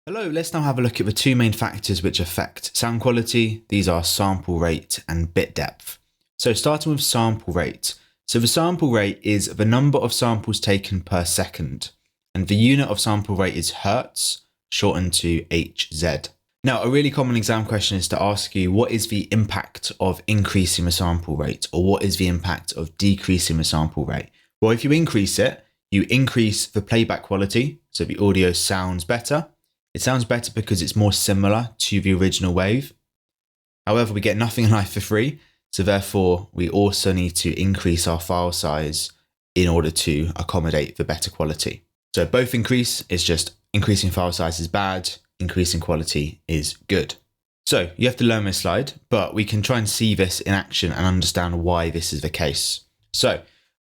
Hello, let's now have a look at the two main factors which affect sound quality. These are sample rate and bit depth. So starting with sample rate. So the sample rate is the number of samples taken per second, and the unit of sample rate is hertz, shortened to Hz. Now, a really common exam question is to ask you, what is the impact of increasing the sample rate, or what is the impact of decreasing the sample rate? Well, if you increase it, you increase the playback quality, so the audio sounds better. It sounds better because it's more similar to the original wave. However, we get nothing in life for free, so therefore we also need to increase our file size in order to accommodate the better quality. So both increase, it's just increasing file size is bad, increasing quality is good. So you have to learn this slide, but we can try and see this in action and understand why this is the case. So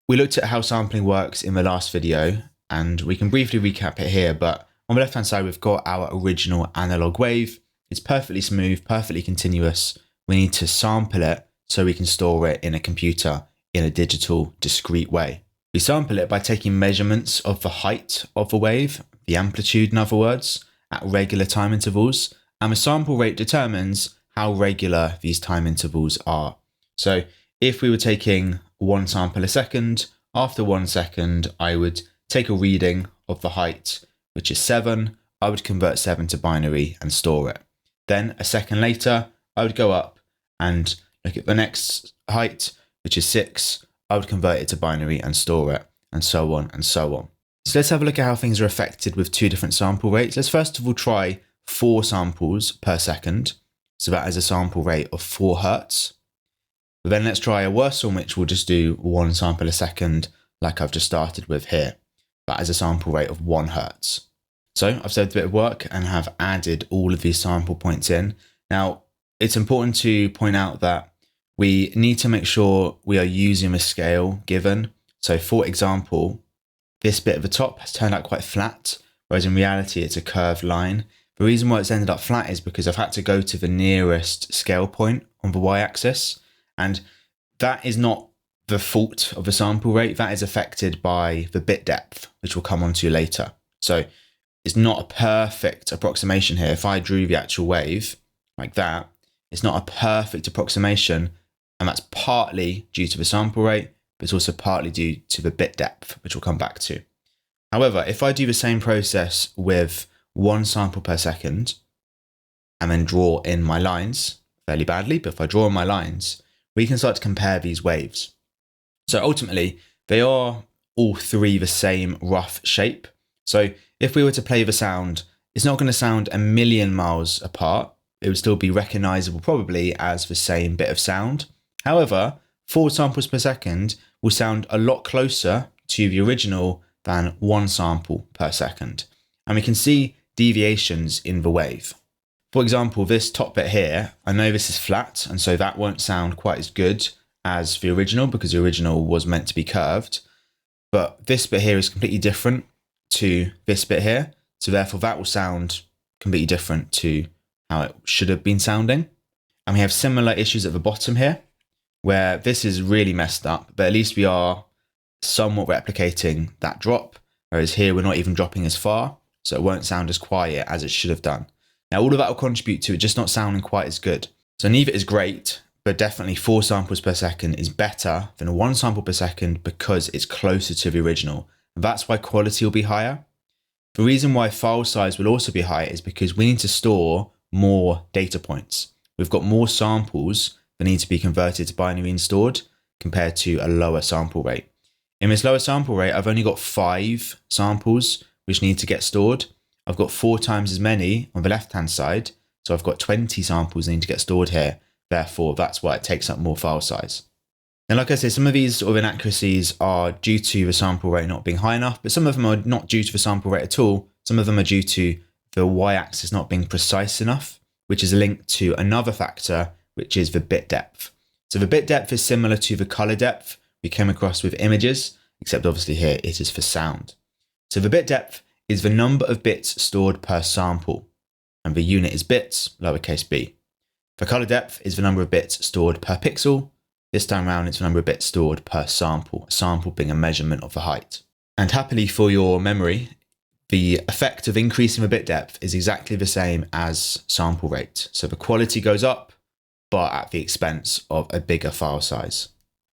we looked at how sampling works in the last video, and we can briefly recap it here, but on the left-hand side, we've got our original analog wave. It's perfectly smooth, perfectly continuous. We need to sample it so we can store it in a computer in a digital, discrete way. We sample it by taking measurements of the height of the wave, the amplitude in other words, at regular time intervals, and the sample rate determines how regular these time intervals are. So if we were taking one sample a second, after 1 second, I would take a reading of the height, which is 7, I would convert 7 to binary and store it. Then a second later, I would go up and look at the next height, which is 6, I would convert it to binary and store it, and so on and so on. So let's have a look at how things are affected with two different sample rates. Let's first of all try 4 samples per second. So that is a sample rate of 4 hertz. But then let's try a worse one, which will just do 1 sample a second, like I've just started with here. That is a sample rate of 1 hertz. So I've saved a bit of work and have added all of these sample points in. Now, it's important to point out that we need to make sure we are using a scale given. So for example, this bit at the top has turned out quite flat, whereas in reality it's a curved line. The reason why it's ended up flat is because I've had to go to the nearest scale point on the y-axis, and that is not the fault of the sample rate. That is affected by the bit depth, which we'll come on to later. So it's not a perfect approximation here. If I drew the actual wave like that, it's not a perfect approximation, and that's partly due to the sample rate, but it's also partly due to the bit depth, which we'll come back to. However, if I do the same process with 1 sample per second and then draw in my lines, fairly badly, but if I draw in my lines, we can start to compare these waves. So ultimately, they are all three the same rough shape. So if we were to play the sound, it's not going to sound a million miles apart. It would still be recognizable probably as the same bit of sound. However, 4 samples per second will sound a lot closer to the original than 1 sample per second. And we can see deviations in the wave. For example, this top bit here, I know this is flat, and so that won't sound quite as good as the original because the original was meant to be curved. But this bit here is completely different to this bit here. So therefore that will sound completely different to how it should have been sounding. And we have similar issues at the bottom here, where this is really messed up, but at least we are somewhat replicating that drop. Whereas here we're not even dropping as far, so it won't sound as quiet as it should have done. Now all of that will contribute to it just not sounding quite as good. So neither is great, but definitely 4 samples per second is better than 1 sample per second because it's closer to the original. That's why quality will be higher. The reason why file size will also be higher is because we need to store more data points. We've got more samples that need to be converted to binary and stored compared to a lower sample rate. In this lower sample rate, I've only got 5 samples which need to get stored. I've got 4 times as many on the left-hand side, so I've got 20 samples that need to get stored here. Therefore, that's why it takes up more file size. And like I said, some of these sort of inaccuracies are due to the sample rate not being high enough, but some of them are not due to the sample rate at all. Some of them are due to the y-axis not being precise enough, which is linked to another factor, which is the bit depth. So the bit depth is similar to the color depth we came across with images, except obviously here it is for sound. So the bit depth is the number of bits stored per sample, and the unit is bits, lowercase b. For color depth is the number of bits stored per pixel. This time around, it's the number of bits stored per sample, a sample being a measurement of the height. And happily for your memory, the effect of increasing the bit depth is exactly the same as sample rate. So the quality goes up, but at the expense of a bigger file size.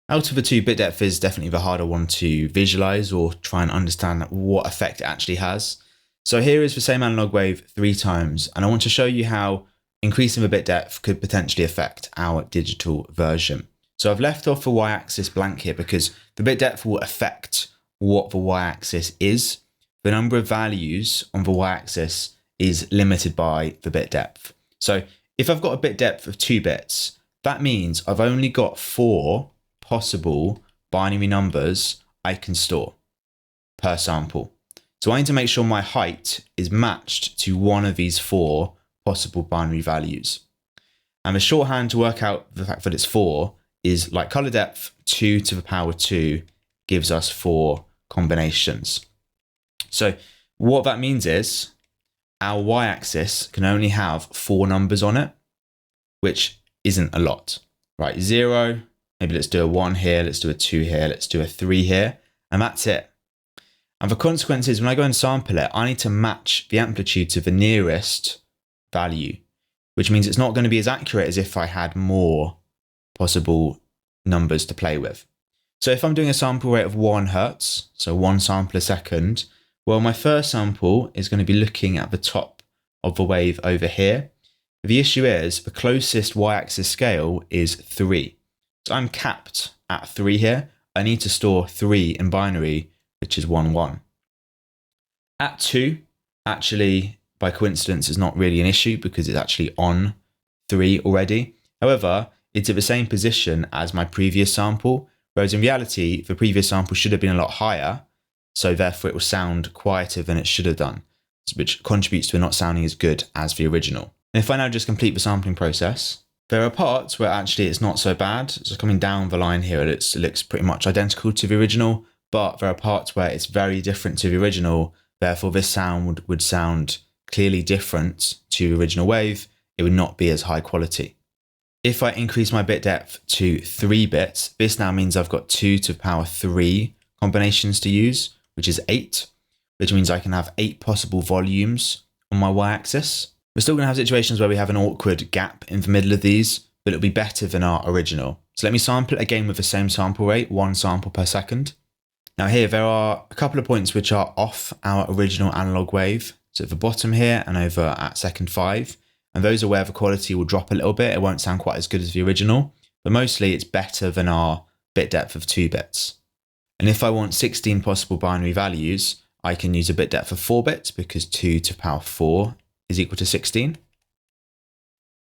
Out of the two, bit depth is definitely the harder one to visualize or try and understand what effect it actually has. So here is the same analog wave 3 times, and I want to show you how increasing the bit depth could potentially affect our digital version. So I've left off the y-axis blank here because the bit depth will affect what the y-axis is. The number of values on the y-axis is limited by the bit depth. So if I've got a bit depth of 2 bits, that means I've only got 4 possible binary numbers I can store per sample. So I need to make sure my height is matched to one of these 4 possible binary values. And the shorthand to work out the fact that it's 4 is like color depth, 2 to the power 2 gives us 4 combinations. So what that means is our y-axis can only have 4 numbers on it, which isn't a lot, right? 0, maybe let's do a 1 here, let's do a 2 here, let's do a 3 here, and that's it. And the consequence is when I go and sample it, I need to match the amplitude to the nearest value, which means it's not going to be as accurate as if I had more possible numbers to play with. So if I'm doing a sample rate of 1 Hertz, so 1 sample a second, well, my first sample is going to be looking at the top of the wave over here. The issue is the closest y-axis scale is 3. So I'm capped at 3 here. I need to store 3 in binary, which is 1, 1. At 2, actually, by coincidence, is not really an issue because it's actually on 3 already. However, it's at the same position as my previous sample, whereas in reality, the previous sample should have been a lot higher, so therefore it will sound quieter than it should have done, which contributes to it not sounding as good as the original. And if I now just complete the sampling process, there are parts where actually it's not so bad. So coming down the line here, it looks pretty much identical to the original, but there are parts where it's very different to the original. Therefore, this sound would sound clearly different to the original wave. It would not be as high quality. If I increase my bit depth to 3 bits, this now means I've got 2 to the power 3 combinations to use, which is 8, which means I can have 8 possible volumes on my y-axis. We're still going to have situations where we have an awkward gap in the middle of these, but it'll be better than our original. So let me sample it again with the same sample rate, 1 sample per second. Now here, there are a couple of points which are off our original analog wave. So at the bottom here and over at second 5. And those are where the quality will drop a little bit. It won't sound quite as good as the original, but mostly it's better than our bit depth of 2 bits. And if I want 16 possible binary values, I can use a bit depth of 4 bits because 2 to the power 4 is equal to 16.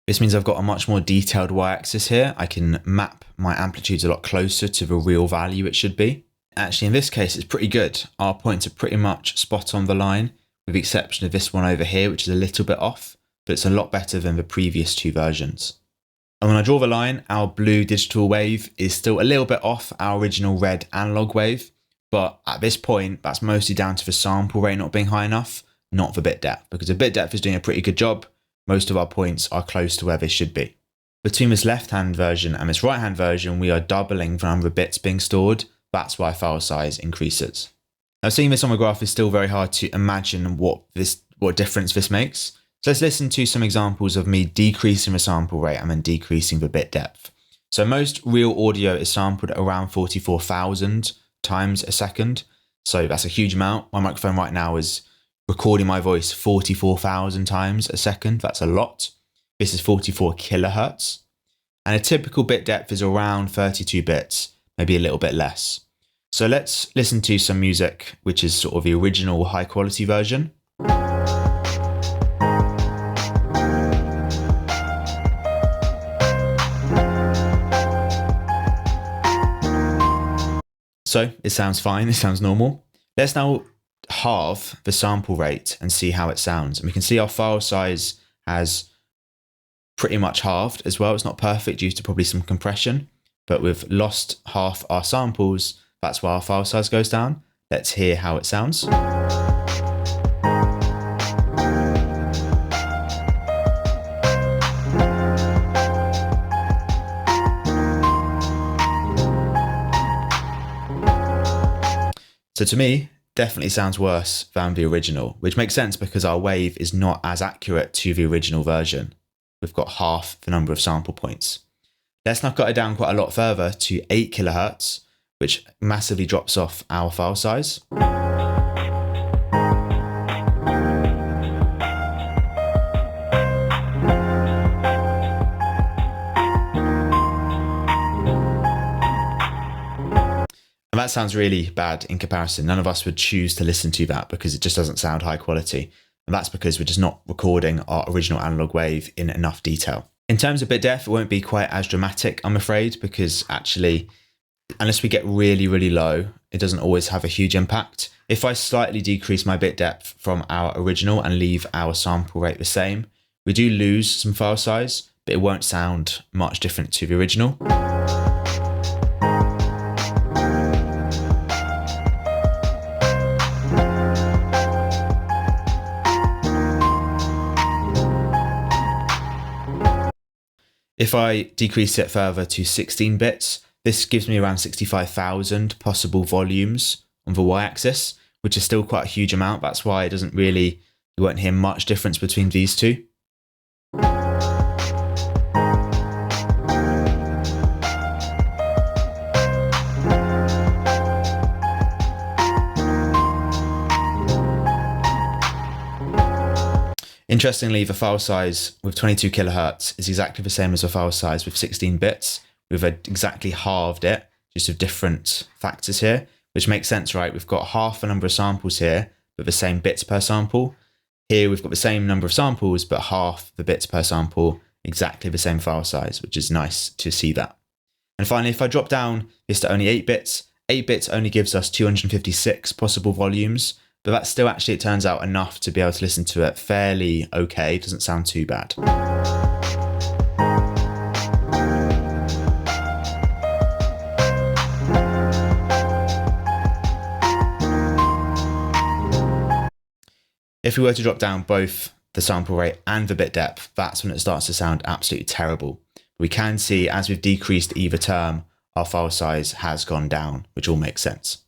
This means I've got a much more detailed y-axis here. I can map my amplitudes a lot closer to the real value it should be. Actually, in this case, it's pretty good. Our points are pretty much spot on the line, with the exception of this one over here, which is a little bit off, but it's a lot better than the previous 2 versions. And when I draw the line, our blue digital wave is still a little bit off our original red analog wave, but at this point, that's mostly down to the sample rate not being high enough, not the bit depth, because the bit depth is doing a pretty good job. Most of our points are close to where they should be. Between this left-hand version and this right-hand version, we are doubling the number of bits being stored. That's why file size increases. Now, seeing this on the graph is still very hard to imagine what difference this makes. So let's listen to some examples of me decreasing the sample rate and then decreasing the bit depth. So most real audio is sampled at around 44,000 times a second. So that's a huge amount. My microphone right now is recording my voice 44,000 times a second. That's a lot. This is 44 kilohertz. And a typical bit depth is around 32 bits, maybe a little bit less. So let's listen to some music, which is sort of the original high quality version. So it sounds fine, it sounds normal. Let's now halve the sample rate and see how it sounds. And we can see our file size has pretty much halved as well. It's not perfect due to probably some compression, but we've lost half our samples. That's why our file size goes down. Let's hear how it sounds. So to me, definitely sounds worse than the original, which makes sense because our wave is not as accurate to the original version. We've got half the number of sample points. Let's now cut it down quite a lot further to 8 kilohertz, which massively drops off our file size. And that sounds really bad in comparison. None of us would choose to listen to that because it just doesn't sound high quality. And that's because we're just not recording our original analog wave in enough detail. In terms of bit depth, it won't be quite as dramatic, I'm afraid, because actually, unless we get really, really low, it doesn't always have a huge impact. If I slightly decrease my bit depth from our original and leave our sample rate the same, we do lose some file size, but it won't sound much different to the original. If I decrease it further to 16 bits, this gives me around 65,000 possible volumes on the y-axis, which is still quite a huge amount. That's why it doesn't really, you won't hear much difference between these two. Interestingly, the file size with 22 kilohertz is exactly the same as the file size with 16 bits. We've exactly halved it, just with different factors here, which makes sense, right? We've got half the number of samples here, but the same bits per sample. Here we've got the same number of samples, but half the bits per sample, exactly the same file size, which is nice to see that. And finally, if I drop down this to only 8 bits only gives us 256 possible volumes, but that's still actually, it turns out, enough to be able to listen to it fairly okay. It doesn't sound too bad. If we were to drop down both the sample rate and the bit depth, that's when it starts to sound absolutely terrible. We can see as we've decreased either term, our file size has gone down, which all makes sense.